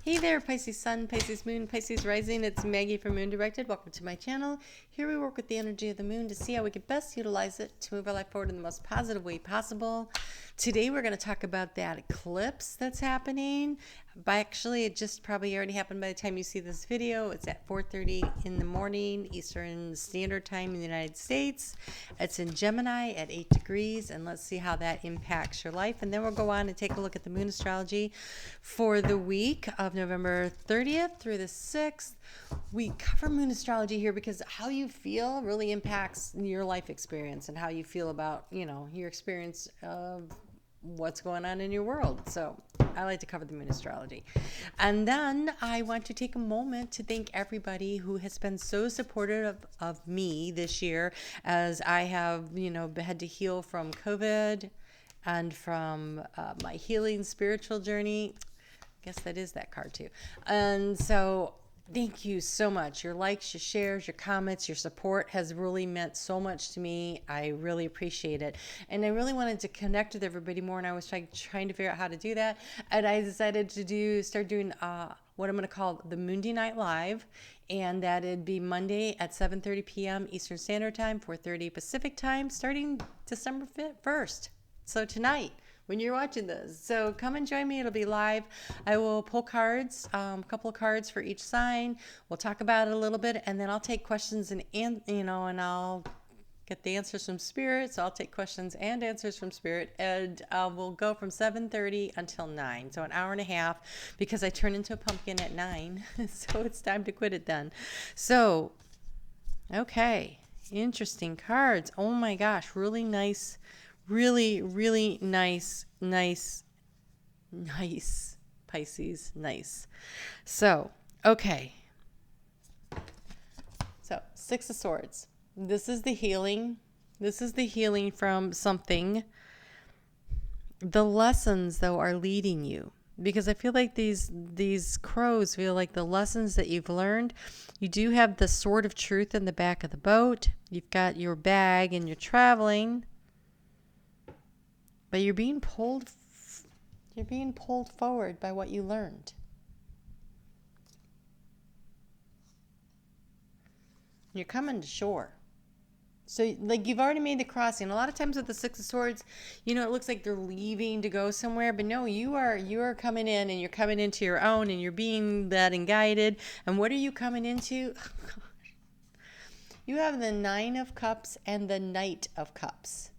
Hey there, Pisces Sun, Pisces Moon, Pisces Rising. It's Maggie from Moon Directed. Welcome to my channel. Here we work with the energy of the moon to see how we can best utilize it to move our life forward in the most positive way possible. Today we're going to talk about that eclipse that's happening. Actually, it just probably already happened by the time you see this video. It's at 4:30 in the morning, Eastern Standard Time in the United States. It's in Gemini at 8 degrees, and let's see how that impacts your life. And then we'll go on and take a look at the Moon Astrology for the week of November 30th through the 6th. We cover Moon Astrology here because how you feel really impacts your life experience and how you feel about, your experience of what's going on in your world. So I like to cover the Moon Astrology. And then I want to take a moment to thank everybody who has been so supportive of me this year as I have, had to heal from COVID and from my healing spiritual journey. I guess that is that card too. And so thank you so much. Your likes, your shares, your comments, your support has really meant so much to me. I really appreciate it. And I really wanted to connect with everybody more, and I was trying to figure out how to do that. And I decided to start doing what I'm going to call the Monday Night Live, and that it'd be Monday at 7:30 p.m. Eastern Standard Time, 4:30 Pacific Time, starting December 1st. So tonight, when you're watching this. So come and join me. It'll be live. I will pull cards, a couple of cards for each sign. We'll talk about it a little bit, and then I'll take questions and I'll get the answers from Spirit. So I'll take questions and answers from Spirit, and we'll go from 7:30 until 9. So an hour and a half, because I turn into a pumpkin at 9. So it's time to quit it then. So, okay. Interesting cards. Oh my gosh. Really nice. Really, really nice, Pisces, nice. So, okay. So, Six of Swords. This is the healing. This is the healing from something. The lessons, though, are leading you. Because I feel like these crows feel like the lessons that you've learned. You do have the sword of truth in the back of the boat. You've got your bag and you're traveling. But you're being pulled forward by what you learned. You're coming to shore. So like you've already made the crossing. A lot of times with the Six of Swords, it looks like they're leaving to go somewhere, but no, you are coming in, and you're coming into your own, and you're being led and guided. And what are you coming into? You have the Nine of Cups and the Knight of Cups.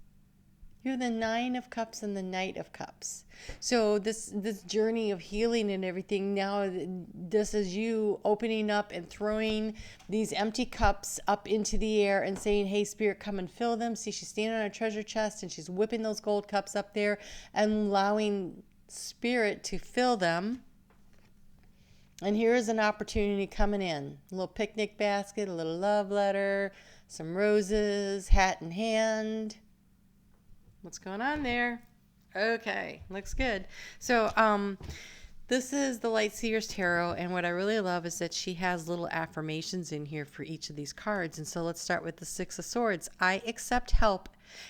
You have the Nine of Cups and the Knight of Cups. So this journey of healing and everything, now this is you opening up and throwing these empty cups up into the air and saying, hey, Spirit, come and fill them. See, she's standing on a treasure chest and she's whipping those gold cups up there and allowing Spirit to fill them. And here is an opportunity coming in. A little picnic basket, a little love letter, some roses, hat in hand. What's going on there? Okay, looks good. So this is the Light Seer's Tarot, and what I really love is that she has little affirmations in here for each of these cards. And so let's start with the Six of Swords. I accept help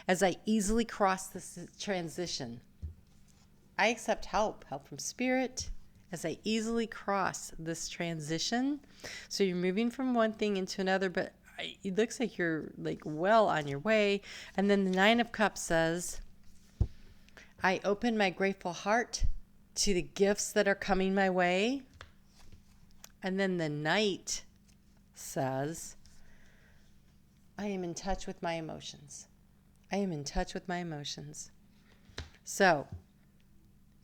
as I easily cross this transition. I accept help from Spirit as I easily cross this transition. So you're moving from one thing into another, but it looks like you're well on your way. And then the Nine of Cups says, I open my grateful heart to the gifts that are coming my way. And then the Knight says, I am in touch with my emotions. I am in touch with my emotions. So,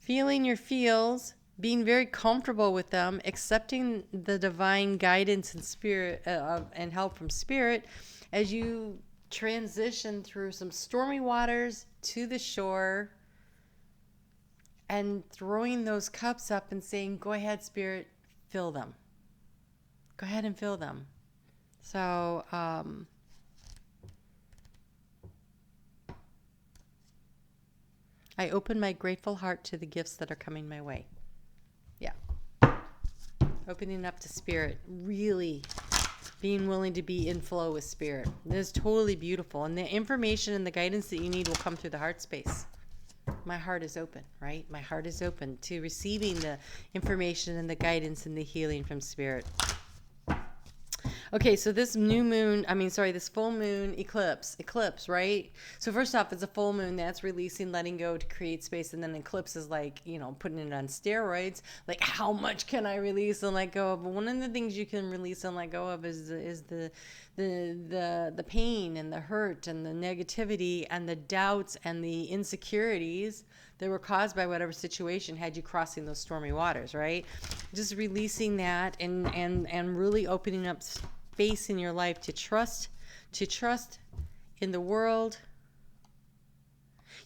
feeling your feels, being very comfortable with them, accepting the divine guidance and spirit and help from Spirit as you transition through some stormy waters to the shore, and throwing those cups up and saying, go ahead, Spirit, fill them. Go ahead and fill them. So, I open my grateful heart to the gifts that are coming my way. Yeah. Opening up to Spirit, really being willing to be in flow with Spirit. This is totally beautiful. And the information and the guidance that you need will come through the heart space. my heart is open, right? My heart is open to receiving the information and the guidance and the healing from spirit. Okay, so this this full moon eclipse, right? So first off, it's a full moon that's releasing, letting go to create space. And then eclipse is like, putting it on steroids. Like, how much can I release and let go of? But one of the things you can release and let go of is the pain and the hurt and the negativity and the doubts and the insecurities that were caused by whatever situation had you crossing those stormy waters, right? Just releasing that and really opening up space in your life to trust in the world.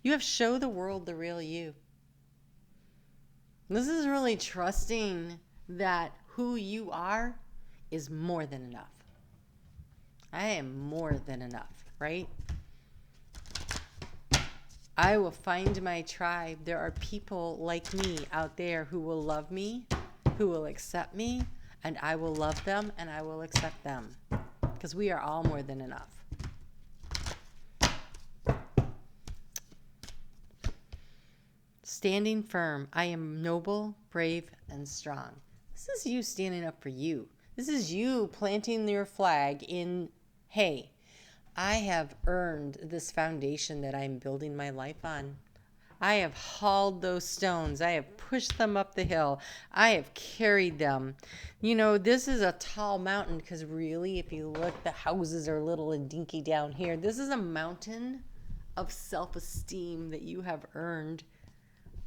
You have show the world the real you. This is really trusting that who you are is more than enough. I am more than enough, right? I will find my tribe. There are people like me out there who will love me, who will accept me, and I will love them and I will accept them, because we are all more than enough. Standing firm. I am noble, brave, and strong. This is you standing up for you. This is you planting your flag in, hey, I have earned this foundation that I'm building my life on. I have hauled those stones. I have pushed them up the hill. I have carried them. This is a tall mountain, because really, if you look, the houses are little and dinky down here. This is a mountain of self-esteem that you have earned.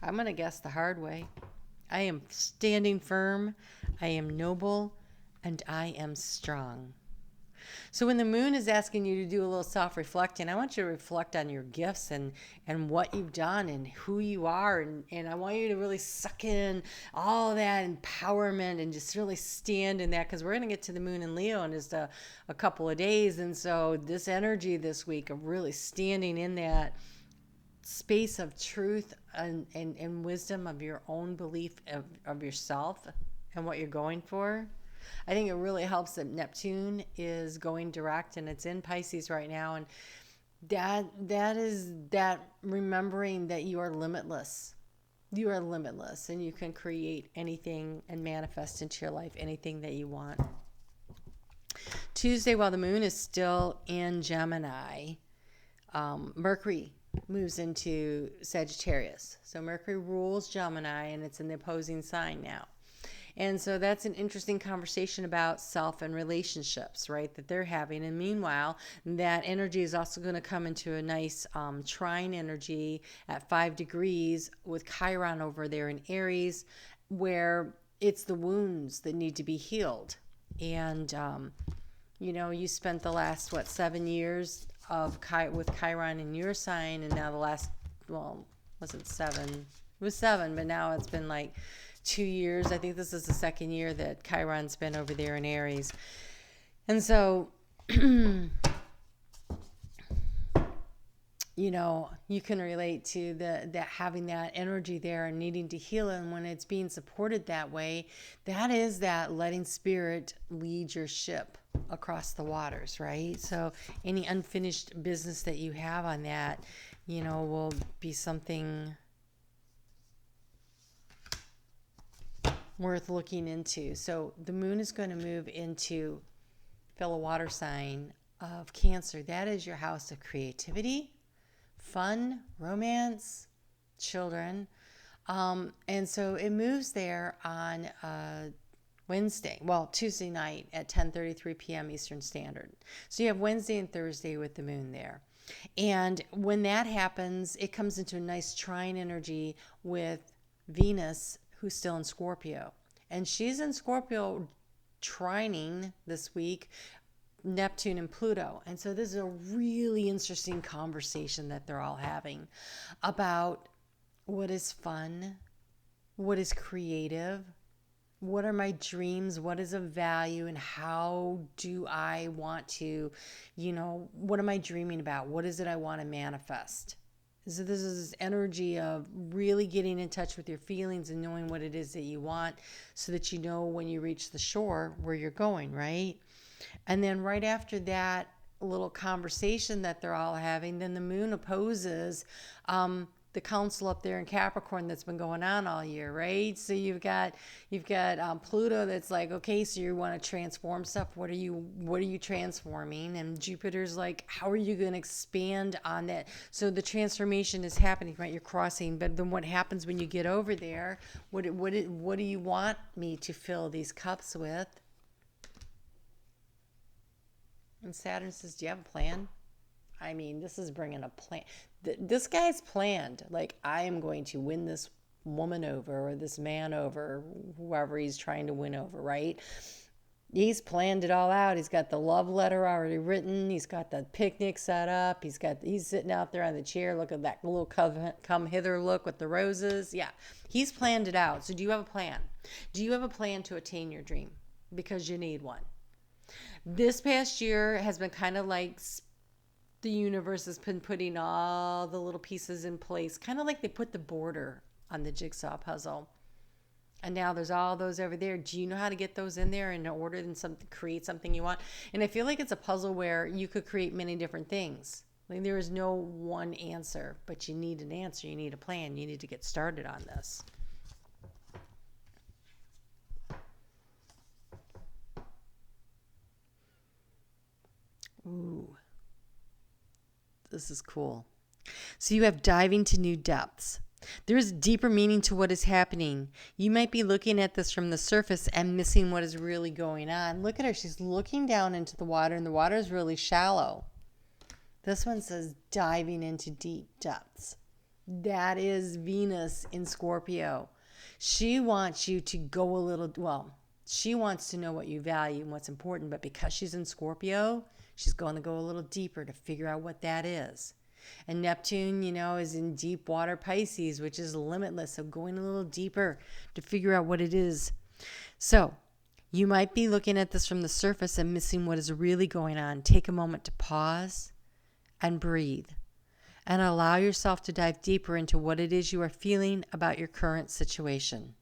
I'm going to guess the hard way. I am standing firm. I am noble, and I am strong. So when the moon is asking you to do a little self-reflecting, I want you to reflect on your gifts and what you've done and who you are. And I want you to really suck in all that empowerment and just really stand in that, because we're going to get to the moon in Leo in just a couple of days. And so this energy this week of really standing in that space of truth and wisdom of your own belief of yourself and what you're going for. I think it really helps that Neptune is going direct and it's in Pisces right now. And that is remembering that you are limitless. You are limitless, and you can create anything and manifest into your life anything that you want. Tuesday, while the moon is still in Gemini, Mercury moves into Sagittarius. So Mercury rules Gemini, and it's in the opposing sign now. And so that's an interesting conversation about self and relationships, right, that they're having. And meanwhile, that energy is also going to come into a nice trine energy at 5 degrees with Chiron over there in Aries, where it's the wounds that need to be healed. And, you spent the last, 7 years with Chiron in your sign, and now the last, was it 7? It was 7, but now it's been like 2 years. I think this is the second year that Chiron's been over there in Aries. And so, you can relate to that having that energy there and needing to heal it. And when it's being supported that way, that is that letting spirit lead your ship across the waters, right? So any unfinished business that you have on that, will be something worth looking into. So the moon is going to move into fellow water sign of Cancer. That is your house of creativity, fun, romance, children. And so it moves there on Tuesday night at 10:33 p.m. Eastern Standard. So you have Wednesday and Thursday with the moon there. And when that happens, it comes into a nice trine energy with Venus, who's still in Scorpio. And she's in Scorpio trining this week Neptune and Pluto. And so this is a really interesting conversation that they're all having about what is fun, what is creative, what are my dreams, what is of value, and how do I want to, what am I dreaming about? What is it I want to manifest? So this is this energy of really getting in touch with your feelings and knowing what it is that you want, so that you know when you reach the shore where you're going, right? And then right after that little conversation that they're all having, then the moon opposes the council up there in Capricorn that's been going on all year, right? So you've got Pluto that's like, okay, so you want to transform stuff. What are you transforming? And Jupiter's like, how are you going to expand on that? So the transformation is happening, right? You're crossing, but then what happens when you get over there? What do you want me to fill these cups with? And Saturn says, do you have a plan? I mean, this is bringing a plan. This guy's planned. Like, I am going to win this woman over or this man over, whoever he's trying to win over, right? He's planned it all out. He's got the love letter already written. He's got the picnic set up. He's sitting out there on the chair. Look at that little come hither look with the roses. Yeah, he's planned it out. So do you have a plan? Do you have a plan to attain your dream? Because you need one. This past year has been kind of like the universe has been putting all the little pieces in place, kind of like they put the border on the jigsaw puzzle. And now there's all those over there. Do you know how to get those in there in order and create something you want? And I feel like it's a puzzle where you could create many different things. Like, there is no one answer, but you need an answer. You need a plan. You need to get started on this. Ooh. This is cool. So you have diving to new depths. There is deeper meaning to what is happening. You might be looking at this from the surface and missing what is really going on. Look at her. She's looking down into the water, and the water is really shallow. This one says diving into deep depths. That is Venus in Scorpio. She wants you to go a little, she wants to know what you value and what's important, but because she's in Scorpio, she's going to go a little deeper to figure out what that is. And Neptune, is in deep water Pisces, which is limitless. So going a little deeper to figure out what it is. So you might be looking at this from the surface and missing what is really going on. Take a moment to pause and breathe and allow yourself to dive deeper into what it is you are feeling about your current situation.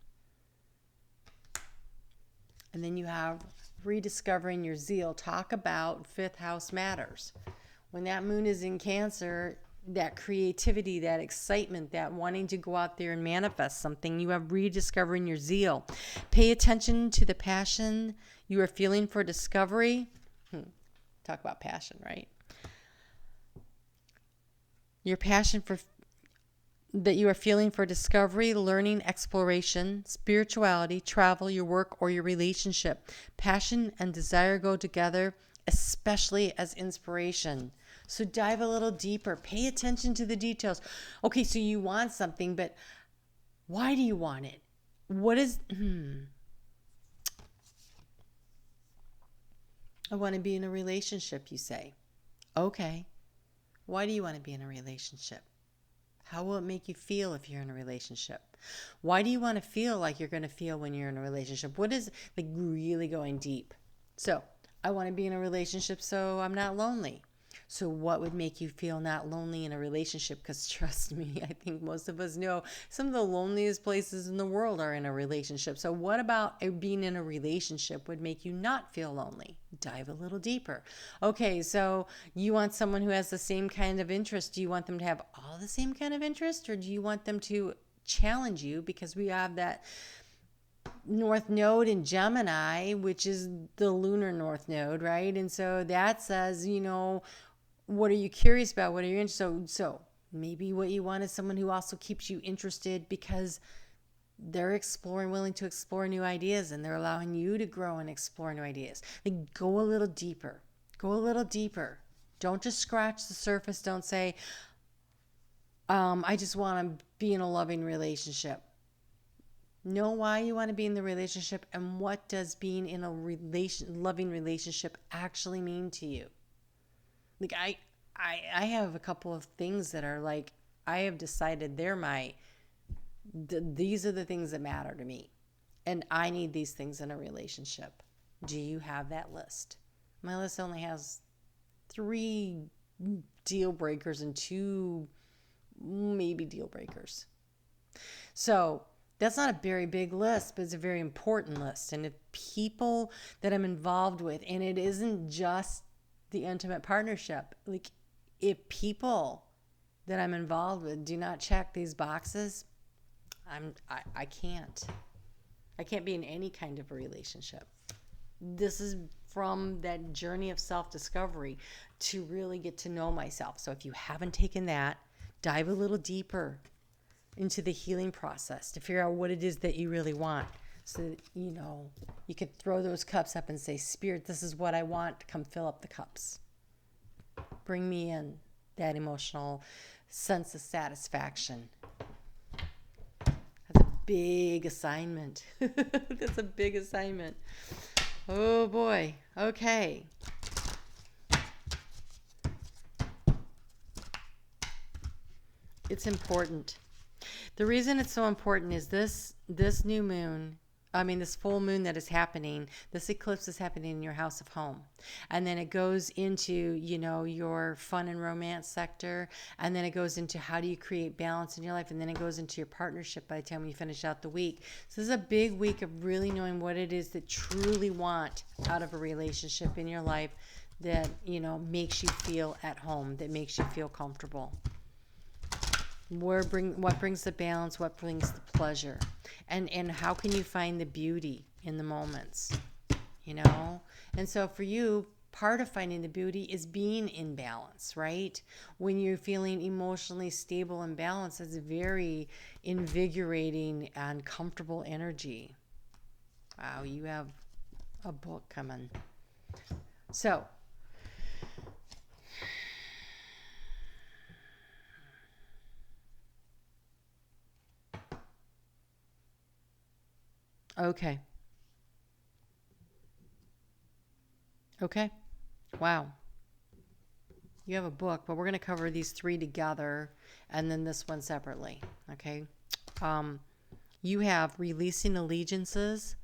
And then you have rediscovering your zeal. Talk about fifth house matters. When that moon is in Cancer, that creativity, that excitement, that wanting to go out there and manifest something, you have rediscovering your zeal. Pay attention to the passion you are feeling for discovery. Talk about passion, right? Your passion that you are feeling for discovery, learning, exploration, spirituality, travel, your work, or your relationship. Passion and desire go together, especially as inspiration. So dive a little deeper. Pay attention to the details. Okay, so you want something, but why do you want it? What is... I want to be in a relationship, you say. Okay. Why do you want to be in a relationship? How will it make you feel if you're in a relationship? Why do you want to feel like you're going to feel when you're in a relationship? What is like really going deep? So I want to be in a relationship so I'm not lonely. So what would make you feel not lonely in a relationship? Because trust me, I think most of us know some of the loneliest places in the world are in a relationship. So what about being in a relationship would make you not feel lonely? Dive a little deeper. Okay, so you want someone who has the same kind of interest. Do you want them to have all the same kind of interest, or do you want them to challenge you? Because we have that North Node in Gemini, which is the lunar North Node, right? And so that says, what are you curious about? What are you interested? So maybe what you want is someone who also keeps you interested because they're willing to explore new ideas, and they're allowing you to grow and explore new ideas. Like, go a little deeper. Go a little deeper. Don't just scratch the surface. Don't say, I just want to be in a loving relationship. Know why you want to be in the relationship, and what does being in a loving relationship actually mean to you. Like, I have a couple of things that are like, I have decided these are the things that matter to me, and I need these things in a relationship. Do you have that list? My list only has 3 deal breakers and 2 maybe deal breakers. So that's not a very big list, but it's a very important list. And if people that I'm involved with, and it isn't just the intimate partnership, like if people that I'm involved with do not check these boxes, I can't. I can't be in any kind of a relationship. This is from that journey of self-discovery to really get to know myself. So if you haven't taken that, dive a little deeper into the healing process to figure out what it is that you really want. So that, you could throw those cups up and say, Spirit, this is what I want. Come fill up the cups. Bring me in that emotional sense of satisfaction. That's a big assignment. That's a big assignment. Oh boy. Okay. It's important. The reason it's so important is this new moon, this full moon that is happening, this eclipse is happening in your house of home. And then it goes into, your fun and romance sector. And then it goes into how do you create balance in your life. And then it goes into your partnership by the time you finish out the week. So this is a big week of really knowing what it is that truly want out of a relationship in your life that, makes you feel at home, that makes you feel comfortable. What brings the balance, what brings the pleasure, and how can you find the beauty in the moments, And so for you, part of finding the beauty is being in balance, right? When you're feeling emotionally stable and balanced, it's very invigorating and comfortable energy. Wow, you have a book coming. So, okay. Wow. You have a book, but we're going to cover these three together and then this one separately. Okay. You have releasing allegiances,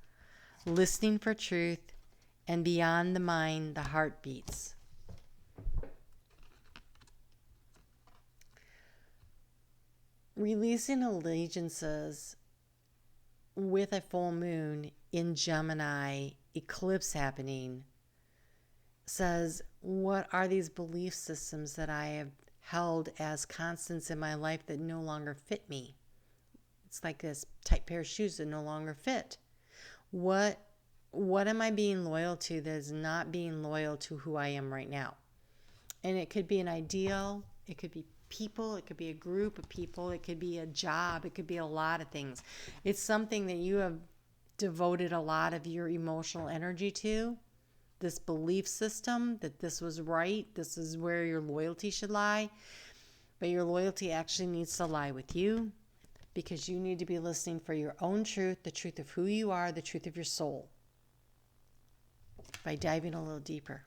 listening for truth, and beyond the mind, the heart beats. Releasing allegiances with a full moon in Gemini, eclipse happening, says, what are these belief systems that I have held as constants in my life that no longer fit me? It's like this tight pair of shoes that no longer fit. What am I being loyal to that is not being loyal to who I am right now? And it could be an ideal, it could be people, it could be a group of people, it could be a job, it could be a lot of things. It's something that you have devoted a lot of your emotional energy to, this belief system that this was right, this is where your loyalty should lie. But your loyalty actually needs to lie with you, because you need to be listening for your own truth, the truth of who you are, the truth of your soul, by diving a little deeper.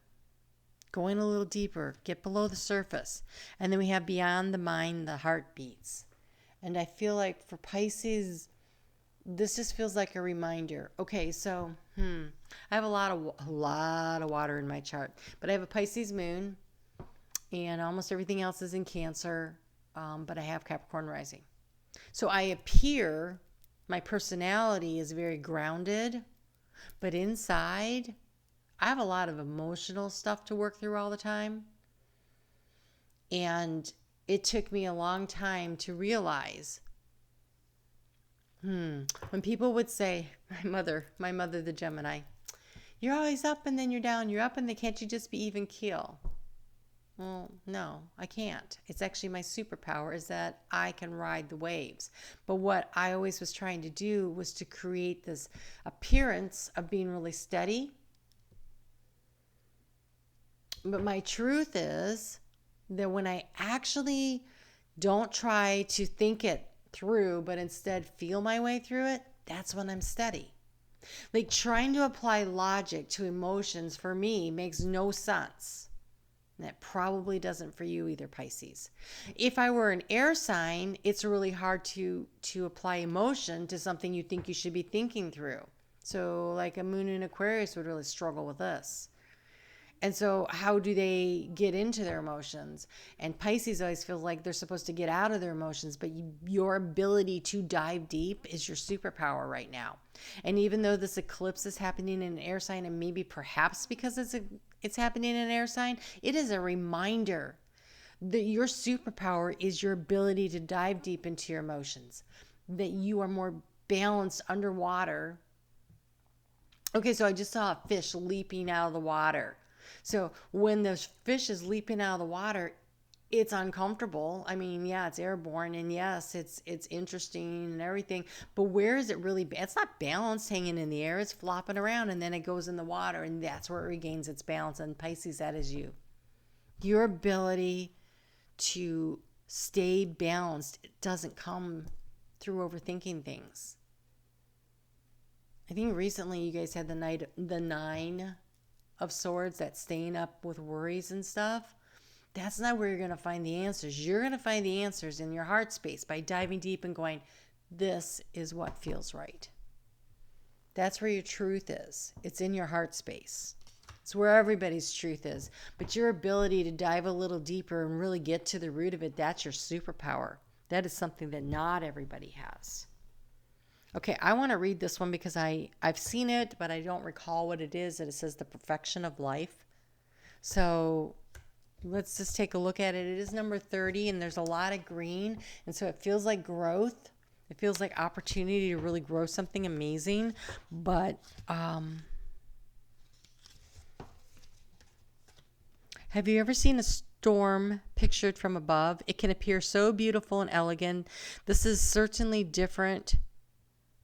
Going a little deeper, get below the surface. And then we have beyond the mind, the heart beats. And I feel like for Pisces, this just feels like a reminder. Okay, so I have a lot of water in my chart, but I have a Pisces moon, and almost everything else is in Cancer, but I have Capricorn rising. So I appear, my personality is very grounded, but inside, I have a lot of emotional stuff to work through all the time. And it took me a long time to realize, when people would say, my mother, the Gemini, you're always up and then you're down, you're up and then can't you just be even keel? Well, no, I can't. It's actually my superpower is that I can ride the waves. But what I always was trying to do was to create this appearance of being really steady. But my truth is that when I actually don't try to think it through, but instead feel my way through it, that's when I'm steady. Like trying to apply logic to emotions for me makes no sense. And that probably doesn't for you either, Pisces. If I were an air sign, it's really hard to apply emotion to something you think you should be thinking through. So like a moon in Aquarius would really struggle with this. And so how do they get into their emotions? And Pisces always feels like they're supposed to get out of their emotions, but your ability to dive deep is your superpower right now. And even though this eclipse is happening in an air sign, and maybe perhaps because it's happening in an air sign, it is a reminder Your superpower is your ability to dive deep into your emotions, that you are more balanced underwater. Okay, so I just saw a fish leaping out of the water. So when the fish is leaping out of the water, it's uncomfortable. I mean, yeah, it's airborne, and yes, it's interesting and everything. But where is it really? It's not balanced, hanging in the air. It's flopping around, and then it goes in the water, and that's where it regains its balance. And Pisces, that is you. Your ability to stay balanced, it doesn't come through overthinking things. I think recently you guys had the 9 of Swords, that staying up with worries and stuff. That's not where you're going to find the answers. You're going to find the answers in your heart space by diving deep and going, this is what feels right. That's where your truth is. It's in your heart space. It's where everybody's truth is. But your ability to dive a little deeper and really get to the root of it, that's your superpower. That is something that not everybody has. Okay, I want to read this one because I've seen it, but I don't recall what it is. And it says the perfection of life. So let's just take a look at it. It is number 30, and there's a lot of green. And so it feels like growth. It feels like opportunity to really grow something amazing. But have you ever seen a storm pictured from above? It can appear so beautiful and elegant. This is certainly different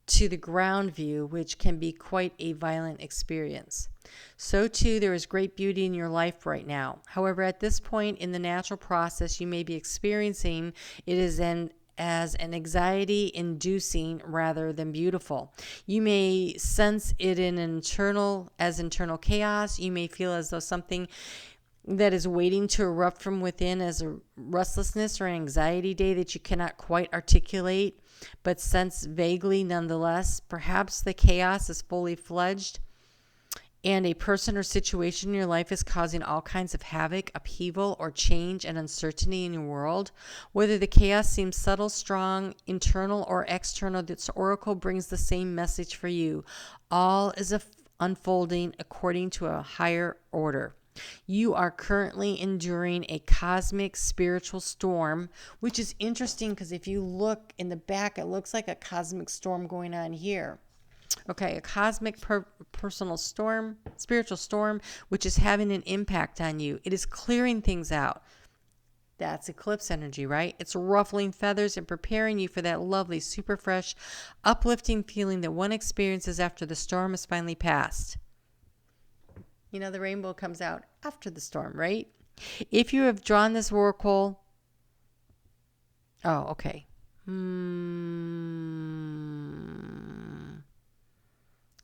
to the ground view, which can be quite a violent experience. So too, there is great beauty in your life right now. However, at this point in the natural process you may be experiencing, it is as an anxiety-inducing rather than beautiful. You may sense it in internal chaos. You may feel as though something that is waiting to erupt from within as a restlessness or anxiety day that you cannot quite articulate, but sense vaguely nonetheless. Perhaps the chaos is fully fledged, and a person or situation in your life is causing all kinds of havoc, upheaval, or change and uncertainty in your world. Whether the chaos seems subtle, strong, internal, or external, this oracle brings the same message for you. All is unfolding according to a higher order. You are currently enduring a cosmic spiritual storm, which is interesting because if you look in the back, it looks like a cosmic storm going on here. Okay, a cosmic personal storm, spiritual storm, which is having an impact on you. It is clearing things out. That's eclipse energy, right? It's ruffling feathers and preparing you for that lovely, super fresh, uplifting feeling that one experiences after the storm has finally passed. You know, the rainbow comes out after the storm, right? If you have drawn this oracle, okay.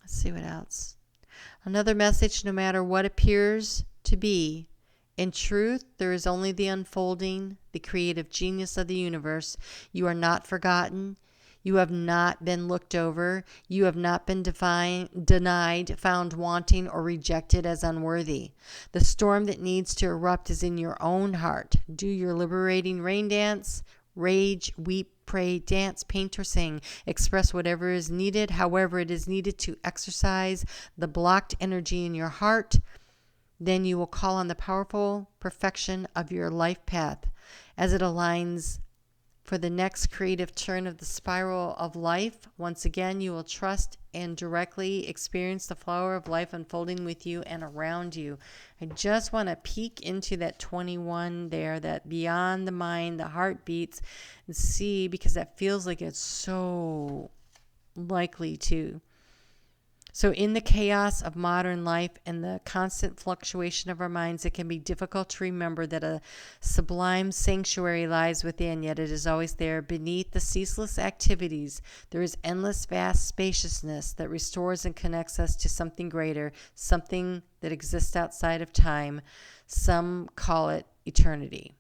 Let's see what else. Another message: no matter what appears to be, in truth, there is only the unfolding, the creative genius of the universe. You are not forgotten. You have not been looked over. You have not been denied, found wanting, or rejected as unworthy. The storm that needs to erupt is in your own heart. Do your liberating rain dance. Rage, weep, pray, dance, paint, or sing. Express whatever is needed, however it is needed to exercise the blocked energy in your heart. Then you will call on the powerful perfection of your life path as it aligns for the next creative turn of the spiral of life. Once again, you will trust and directly experience the flower of life unfolding with you and around you. I just want to peek into that 21 there, that beyond the mind, the heart beats, and see, because that feels like it's so likely to. So in the chaos of modern life and the constant fluctuation of our minds, it can be difficult to remember that a sublime sanctuary lies within, yet it is always there. Beneath the ceaseless activities, there is endless vast spaciousness that restores and connects us to something greater, something that exists outside of time. Some call it eternity.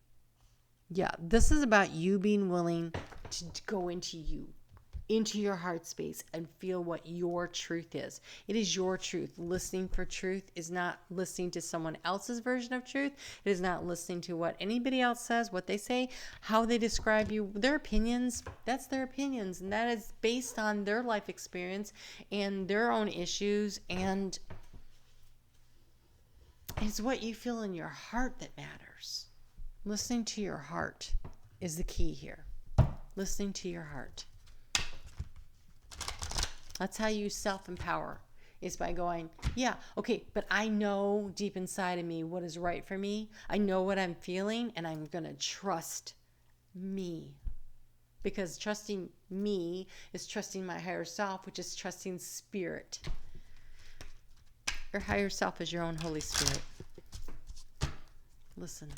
Yeah, this is about you being willing to go into your heart space and feel what your truth is. It is your truth. Listening for truth is not listening to someone else's version of truth. It is not listening to what anybody else says, what they say, how they describe you, their opinions. That's their opinions, and that is based on their life experience and their own issues, and it's what you feel in your heart that matters. Listening to your heart is the key here. Listening to your heart. That's how you self-empower, is by going, yeah, okay, but I know deep inside of me what is right for me. I know what I'm feeling, and I'm going to trust me. Because trusting me is trusting my higher self, which is trusting spirit. Your higher self is your own Holy Spirit. Listen.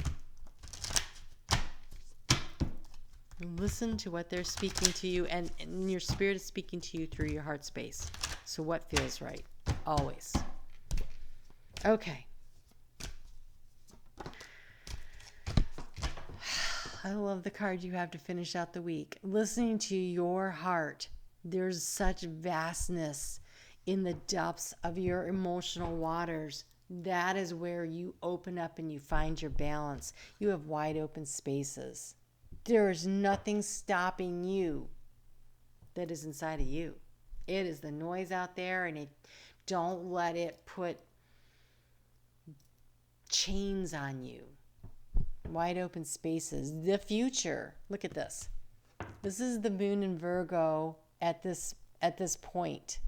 Listen to what they're speaking to you, and your spirit is speaking to you through your heart space. So what feels right? Always. Okay. I love the card you have to finish out the week. Listening to your heart. There's such vastness in the depths of your emotional waters. That is where you open up and you find your balance. You have wide open spaces. There is nothing stopping you that is inside of you. It is the noise out there, and don't let it put chains on you. Wide open spaces. The future. Look at this. This is the moon in Virgo at this point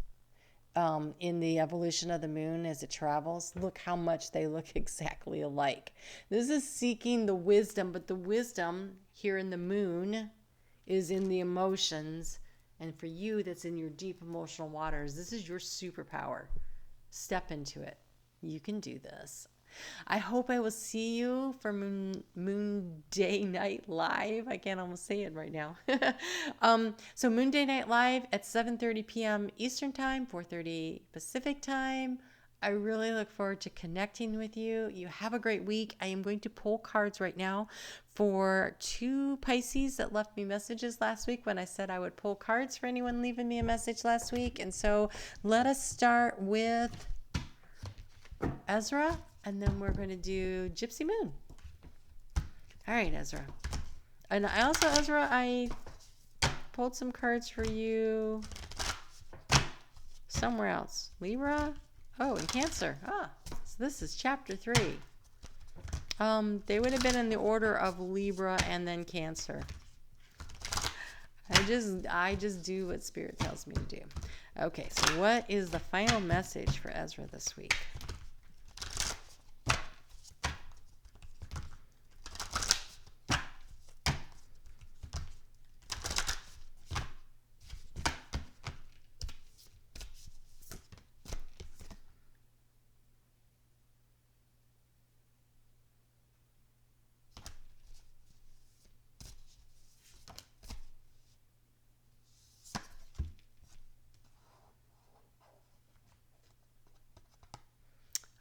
in the evolution of the moon as it travels. Look how much they look exactly alike. This is seeking the wisdom, but the wisdom here in the moon is in the emotions. And for you, that's in your deep emotional waters. This is your superpower. Step into it. You can do this. I hope I will see you for Moon Day Night Live. I can't almost say it right now. So Moon Day Night Live at 7:30 p.m. Eastern Time, 4:30 Pacific Time. I really look forward to connecting with you. You have a great week. I am going to pull cards right now for 2 Pisces that left me messages last week when I said I would pull cards for anyone leaving me a message last week. And so let us start with Ezra, and then we're going to do Gypsy Moon. All right, Ezra. And I also, Ezra, I pulled some cards for you somewhere else. Libra? Oh, and Cancer. So this is chapter 3. They would have been in the order of Libra and then Cancer. I just do what Spirit tells me to do. Okay, so what is the final message for Ezra this week?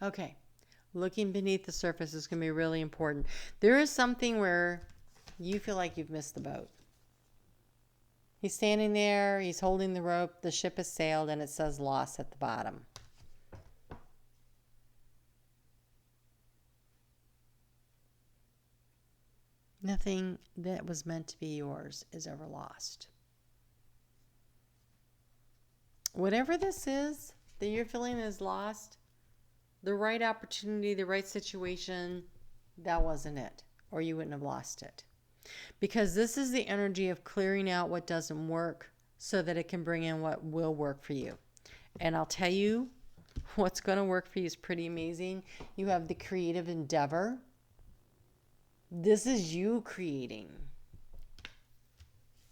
Okay, looking beneath the surface is going to be really important. There is something where you feel like you've missed the boat. He's standing there, he's holding the rope, the ship has sailed, and it says lost at the bottom. Nothing that was meant to be yours is ever lost. Whatever this is that you're feeling is lost, the right opportunity, the right situation, that wasn't it, or you wouldn't have lost it. Because this is the energy of clearing out what doesn't work so that it can bring in what will work for you. And I'll tell you, what's going to work for you is pretty amazing. You have the creative endeavor. This is you creating.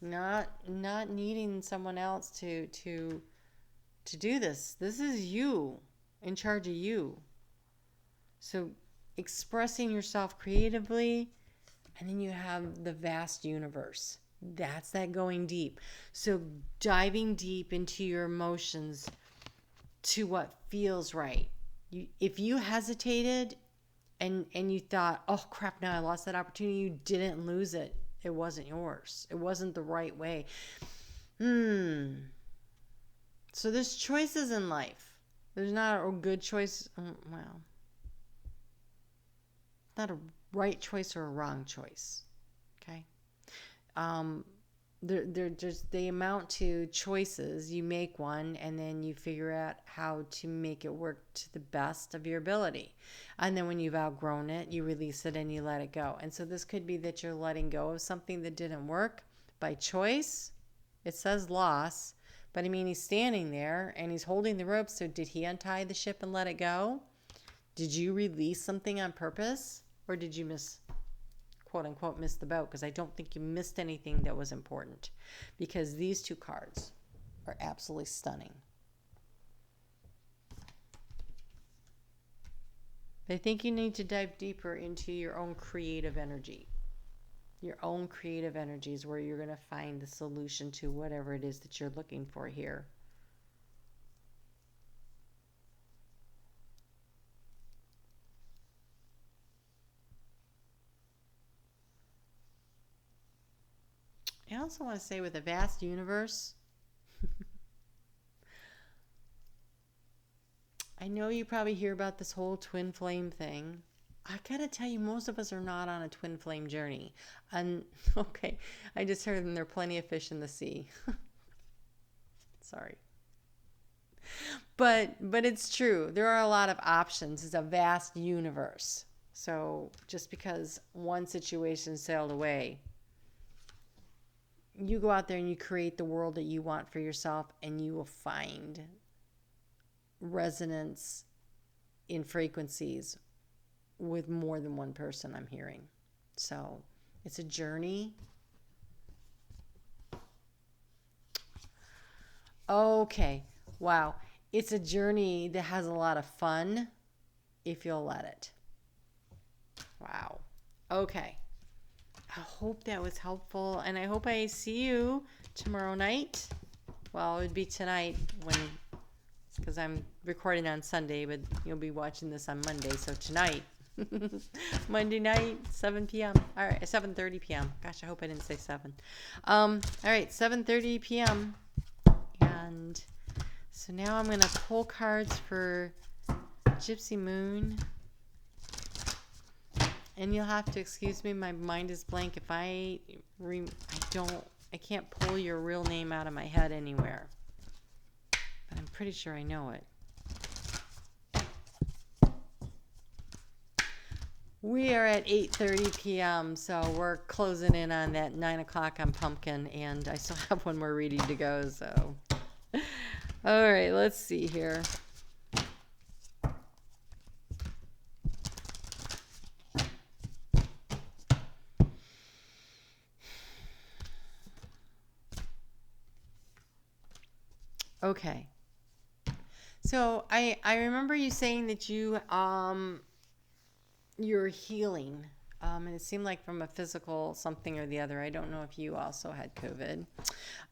Not needing someone else to do this. This is you. In charge of you. So expressing yourself creatively, and then you have the vast universe. That's that going deep. So diving deep into your emotions to what feels right. If you hesitated and you thought, oh crap, now I lost that opportunity, you didn't lose it. It wasn't yours. It wasn't the right way. So there's choices in life. There's not a good choice. Not a right choice or a wrong choice. Okay. they're just, they amount to choices. You make one and then you figure out how to make it work to the best of your ability. And then when you've outgrown it, you release it and you let it go. And so this could be that you're letting go of something that didn't work by choice. It says loss, but I mean, he's standing there and he's holding the rope. So did he untie the ship and let it go? Did you release something on purpose, or did you quote unquote miss the boat? Because I don't think you missed anything that was important, because these two cards are absolutely stunning. I think you need to dive deeper into your own creative energy. Your own creative energy is where you're going to find the solution to whatever it is that you're looking for here. I also want to say, with a vast universe, I know you probably hear about this whole twin flame thing. I gotta tell you, most of us are not on a twin flame journey. And okay, I just heard them, there are plenty of fish in the sea. Sorry. But it's true. There are a lot of options. It's a vast universe. So just because one situation sailed away, you go out there and you create the world that you want for yourself, and you will find resonance in frequencies with more than one person, I'm hearing. So it's a journey. Okay. Wow. It's a journey that has a lot of fun if you'll let it. Wow. Okay. I hope that was helpful, and I hope I see you tomorrow night. Well, it would be tonight, because I'm recording on Sunday, but you'll be watching this on Monday. So tonight, Monday night, 7 p.m. All right, 7:30 p.m. Gosh, I hope I didn't say 7. All right, 7:30 p.m. And so now I'm going to pull cards for Gypsy Moon. And you'll have to excuse me, my mind is blank if I can't pull your real name out of my head anywhere. But I'm pretty sure I know it. We are at 8:30 p.m., so we're closing in on that 9 o'clock on Pumpkin, and I still have one more reading to go, so. All right, let's see here. Okay. So I remember you saying that you're healing, and it seemed like from a physical something or the other. I don't know if you also had COVID,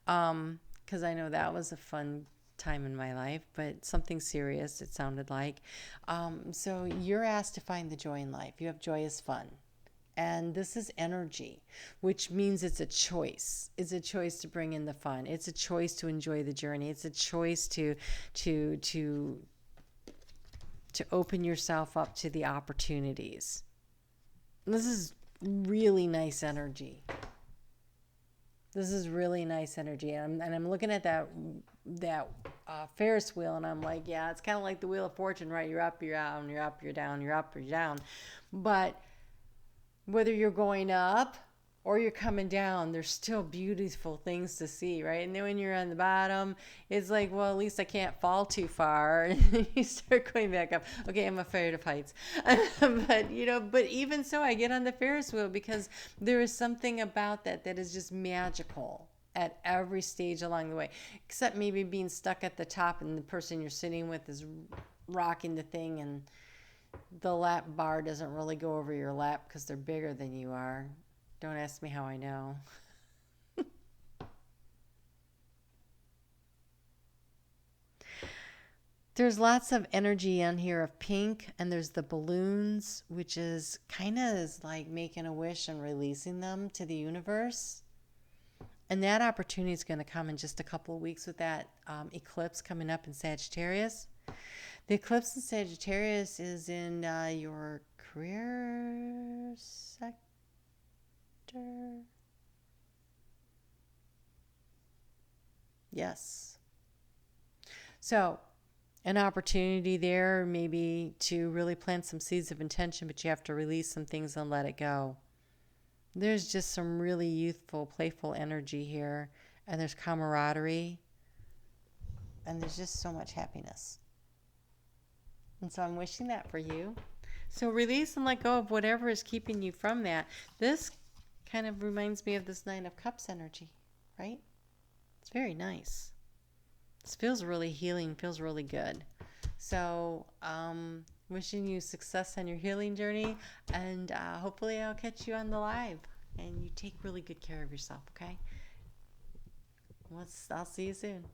because I know that was a fun time in my life, but something serious it sounded like. So you're asked to find the joy in life. You have joyous fun. And this is energy, which means it's a choice. It's a choice to bring in the fun. It's a choice to enjoy the journey. It's a choice to open yourself up to the opportunities. This is really nice energy. This is really nice energy. And I'm looking at that Ferris wheel, and I'm like, yeah, it's kind of like the Wheel of Fortune, right? You're up, you're down, you're up, you're down, you're up, you're down. But whether you're going up or you're coming down, there's still beautiful things to see, right? And then when you're on the bottom, it's like, well, at least I can't fall too far. And you start going back up. Okay, I'm afraid of heights. But even so, I get on the Ferris wheel because there is something about that is just magical at every stage along the way, except maybe being stuck at the top and the person you're sitting with is rocking the thing, and the lap bar doesn't really go over your lap because they're bigger than you are. Don't ask me how I know. There's lots of energy on here of pink, and there's the balloons, which is kind of like making a wish and releasing them to the universe. And that opportunity is going to come in just a couple of weeks with that eclipse coming up in Sagittarius. The eclipse in Sagittarius is in your career sector. Yes. So, an opportunity there maybe to really plant some seeds of intention, but you have to release some things and let it go. There's just some really youthful, playful energy here, and there's camaraderie, and there's just so much happiness. And so I'm wishing that for you. So release and let go of whatever is keeping you from that. This kind of reminds me of this Nine of Cups energy, right? It's very nice. This feels really healing, feels really good. So, wishing you success on your healing journey, and hopefully I'll catch you on the live. And you take really good care of yourself, okay? I'll see you soon.